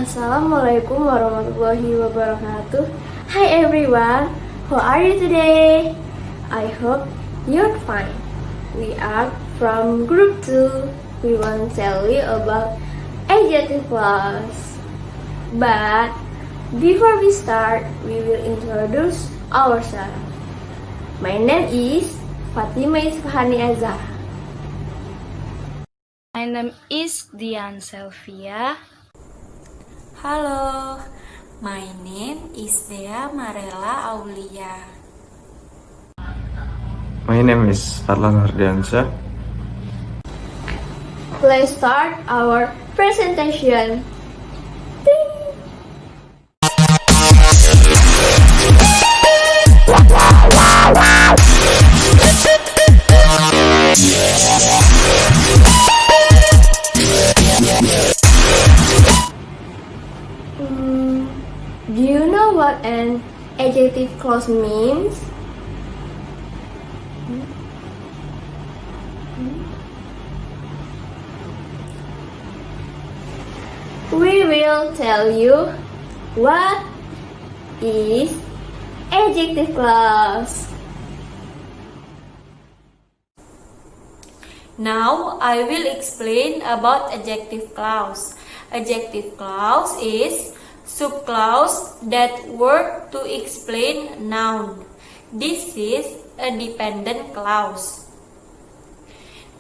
Assalamualaikum warahmatullahi wabarakatuh. Hi everyone, how are you today? I hope you're fine. We are from group 2. We want to tell you about adjective clause. But before we start, we will introduce ourselves. My name is Fatimah Isfahani Azahra. My name is Dian Selvia. Halo, my name is Dhea Marella Aulia. My name is Fadhlan Hardiansyah. Let's start our presentation. Do you know what an adjective clause means? We will tell you what is adjective clause. Now I will explain about adjective clause. Adjective clause is subclause that work to explain noun. This is a dependent clause.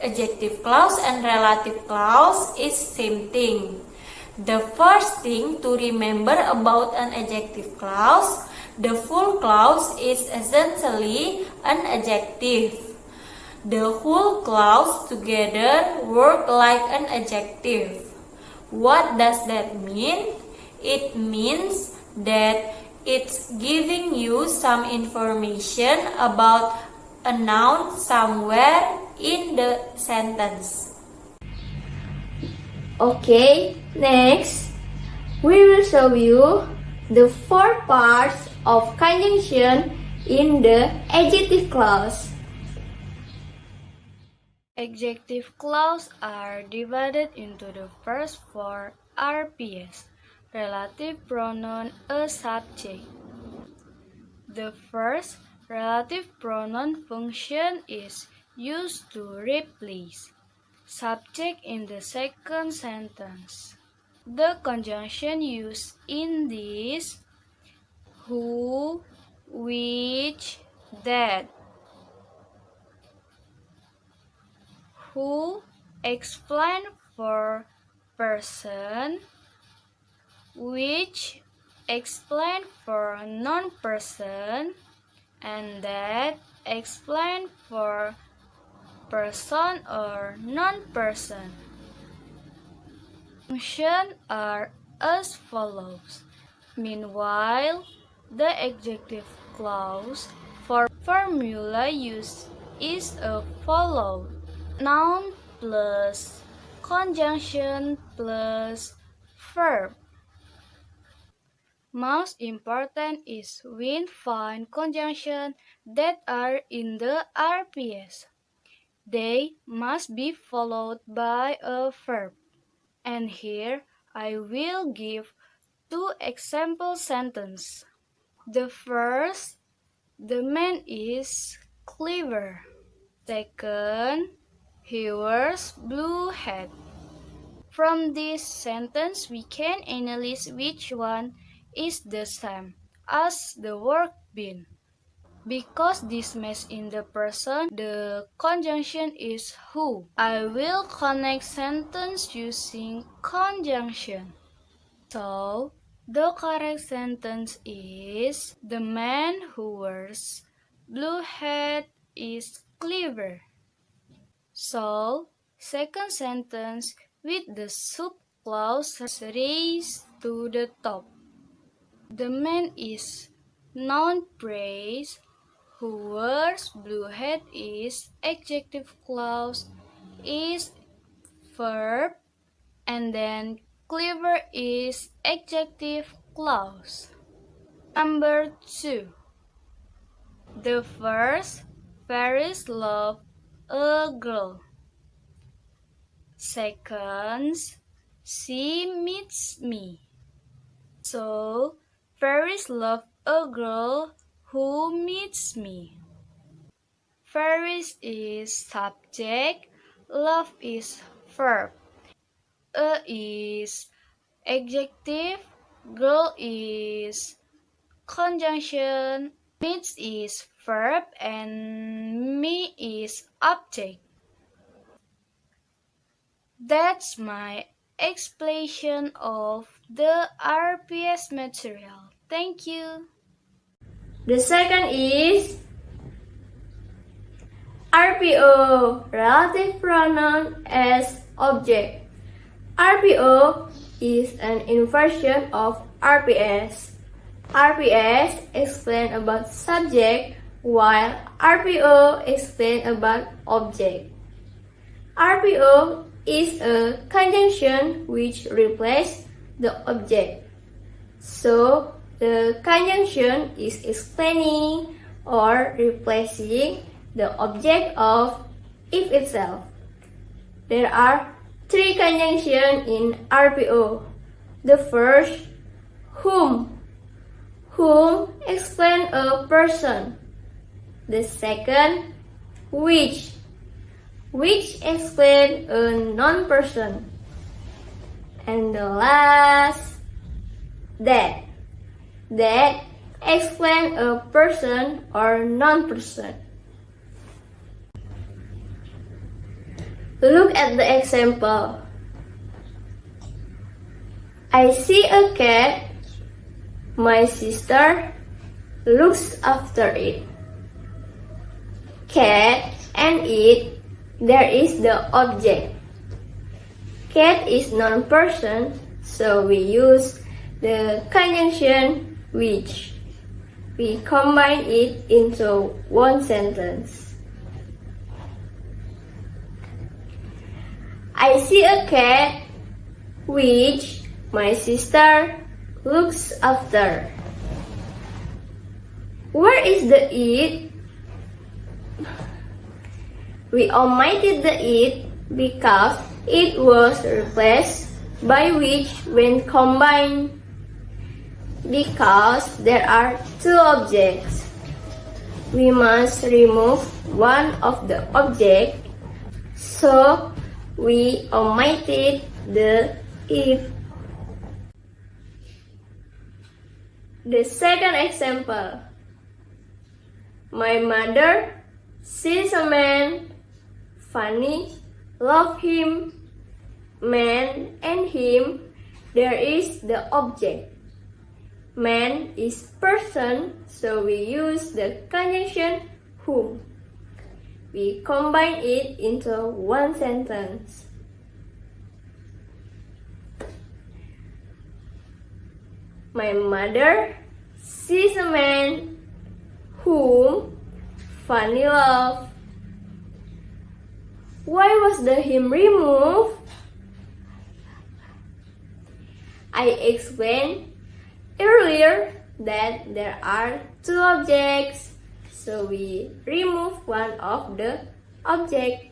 Adjective clause and relative clause is same thing. The first thing to remember about an adjective clause, the full clause is essentially an adjective. The whole clause together work like an adjective. What does that mean? It means that it's giving you some information about a noun somewhere in the sentence. Okay, next we will show you the 4 parts of conjunction in the adjective clause. Adjective clause are divided into the first 4 RPS. Relative pronoun a subject. The first relative pronoun function is used to replace subject in the second sentence. The conjunction used in this who, which, that. Who explain for person, which explain for non-person, and that explain for person or non-person. Functions are as follows. Meanwhile, the adjective clause for formula use is as follows. Noun plus conjunction plus verb. Most important is when find conjunctions that are in the RPS. They must be followed by a verb. And here I will give 2 example sentences. The first, the man is clever. Second, he wears blue hat. From this sentence, we can analyze which one is the same as the verb been. Because this match in the person, the conjunction is who. I will connect sentence using conjunction. So, the correct sentence is the man who wears blue hat is clever. So, second sentence with the subclause raised to the top. The man is noun praise, who wears blue hat is adjective clause, is verb, and then clever is adjective clause. Number 2. The first, Paris loves a girl. Second, she meets me. So, fairies love a girl who meets me. Fairies is subject, love is verb. A is adjective, girl is conjunction, meets is verb, and me is object. That's my explanation of the RPS material. Thank you. The second is RPO, relative pronoun as object. RPO is an inversion of RPS. RPS explain about subject while RPO explain about object. RPO is a conjunction which replaces the object. So, the conjunction is explaining or replacing the object of if itself. There are three conjunctions in RPO. The first, whom. Whom explains a person. The second, which. Which explains a non-person. And the last, that. That explains a person or non-person. Look at the example. I see a cat. My sister looks after it. Cat and it, there is the object. Cat is non-person, so we use the conjunction which. We combine it into one sentence. I see a cat which my sister looks after. Where is the it? We omitted the it because it was replaced by which when combined. Because there are two objects, we must remove one of the objects, so we omitted the it. The second example. My mother sees a man, funny, love him, man and him, there is the object. Man is person, so we use the conjunction whom. We combine it into one sentence. My mother sees a man whom Fanny loves. Why was the him removed? I explained earlier that there are two objects, so we remove one of the objects.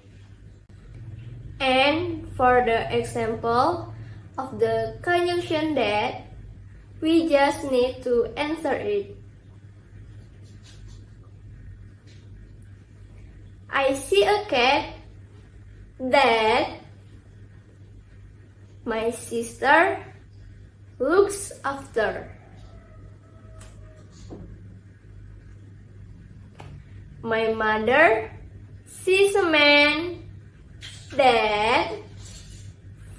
And for the example of the conjunction that, we just need to answer it. I see a cat that my sister looks after. My mother sees a man that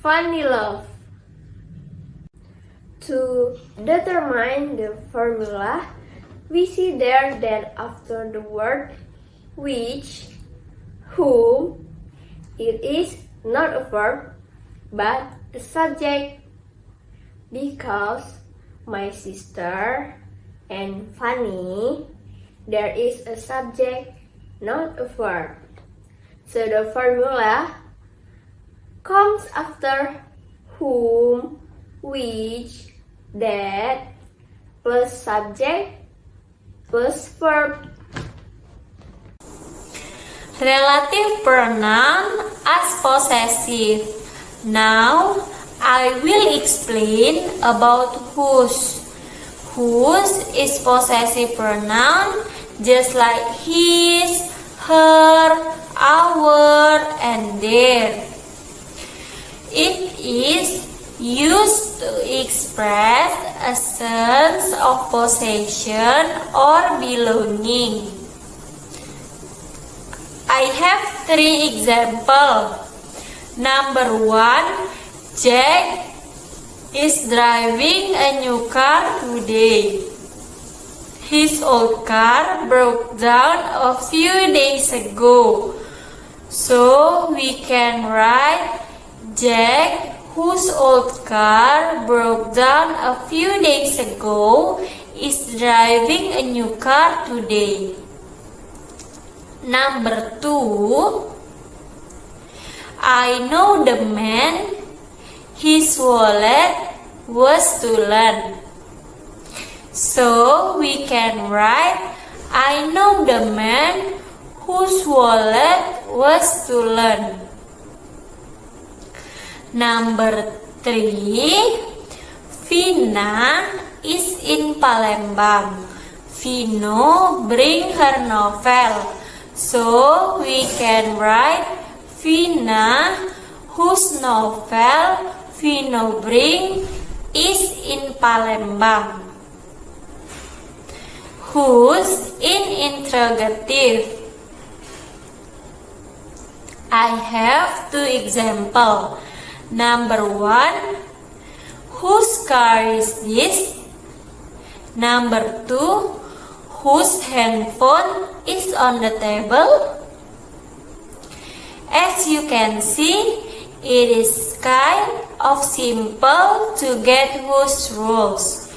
Fanny loves. To determine the formula, we see there that after the word which, whom, it is not a verb but a subject, because my sister and Fanny, there is a subject, not a verb. So the formula comes after whom, which, that, plus subject, plus verb. Relative pronoun as possessive. Now, I will explain about whose. Whose is possessive pronoun just like his, her, our, and their. It is used to express a sense of possession or belonging. I have 3 examples. Number 1, Jack is driving a new car today. His old car broke down a few days ago. So we can write Jack, whose old car broke down a few days ago, is driving a new car today. Number 2, I know the man, his wallet was stolen. So we can write I know the man whose wallet was stolen. Number 3, Vina is in Palembang. Vino bring her novel. So we can write Vina, whose novel Vino bring is in Palembang. Whose in interrogative. I have 2 examples. Number 1, whose car is this? Number 2, whose handphone is on the table? As you can see, it is kind of simple to get whose rules.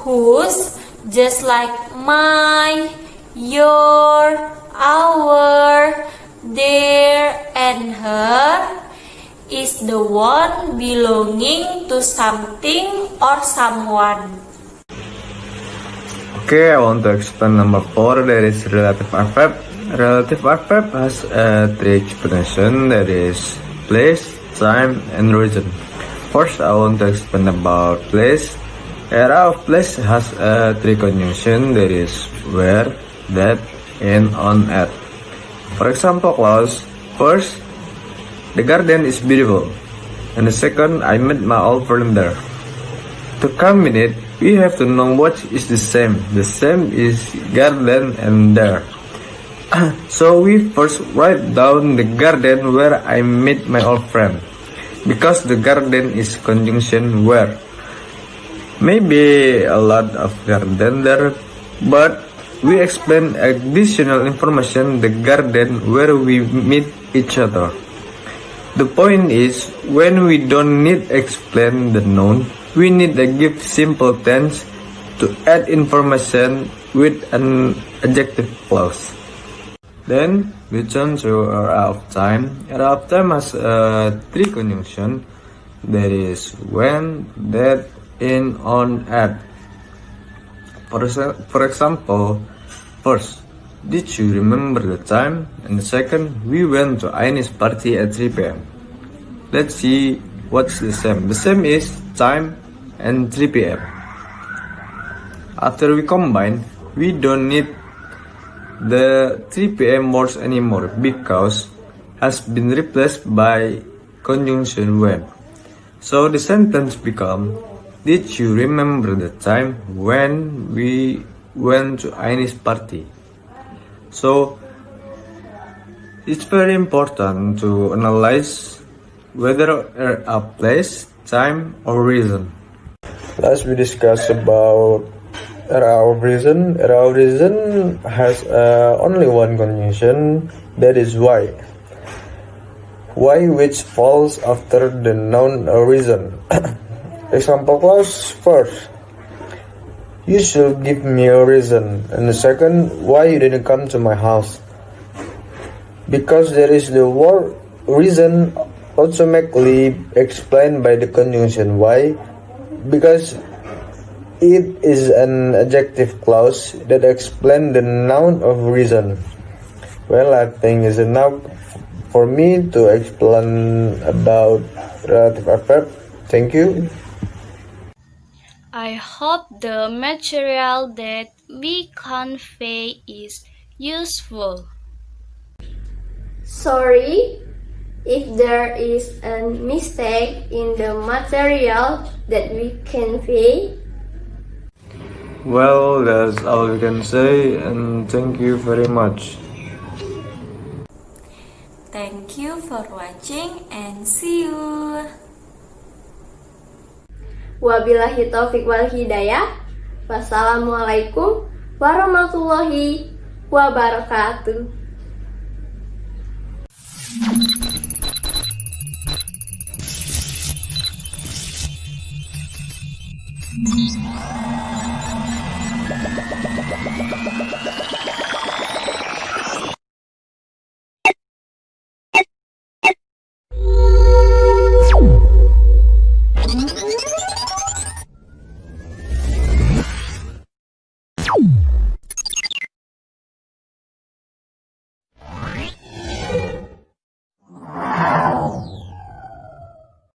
Whose, just like my, your, our, their, and her, is the one belonging to something or someone. Okay, I want to explain number 4, that is relative adverb. Relative adverb has 3 explanations, that is place, time, and reason. First, I want to explain about place. Era of place has 3 conjunctions, that is where, that, and on, at. For example, clause, first, the garden is beautiful. And the second, I met my old friend there. To combine it, we have to know what is the same. The same is garden and there. So we first write down the garden where I met my old friend, because the garden is conjunction where. Maybe a lot of garden there, but we explain additional information the garden where we meet each other. The point is, when we don't need explain the noun, we need to give simple tense to add information with an adjective clause. Then we turn to era of time. Era of time has 3 conjunctions, that is when, that, in, on, at. For example, first, did you remember the time? And the second, we went to Aine's party at 3 p.m. Let's see what's the same. The same is time and 3 p.m. After we combine, we don't need the 3 p.m. words anymore because has been replaced by conjunction when. So the sentence becomes, did you remember the time when we went to Aine's party? So it's very important to analyze whether a place, time, or reason. Last we discuss about era of reason. Era of reason has only one conjunction, that is why. Why, which falls after the noun or reason. Example clause, first, you should give me a reason. And the second, why you didn't come to my house? Because there is the word reason automatically explained by the conjunction why, because it is an adjective clause that explains the noun of reason. Well, I think it's enough for me to explain about relative adverb. Thank you. I hope the material that we convey is useful. Sorry if there is a mistake in the material that we convey. Well, that's all we can say, and thank you very much. Thank you for watching and see you. Wabillahi taufik wal hidayah. Wassalamualaikum warahmatullahi wabarakatuh.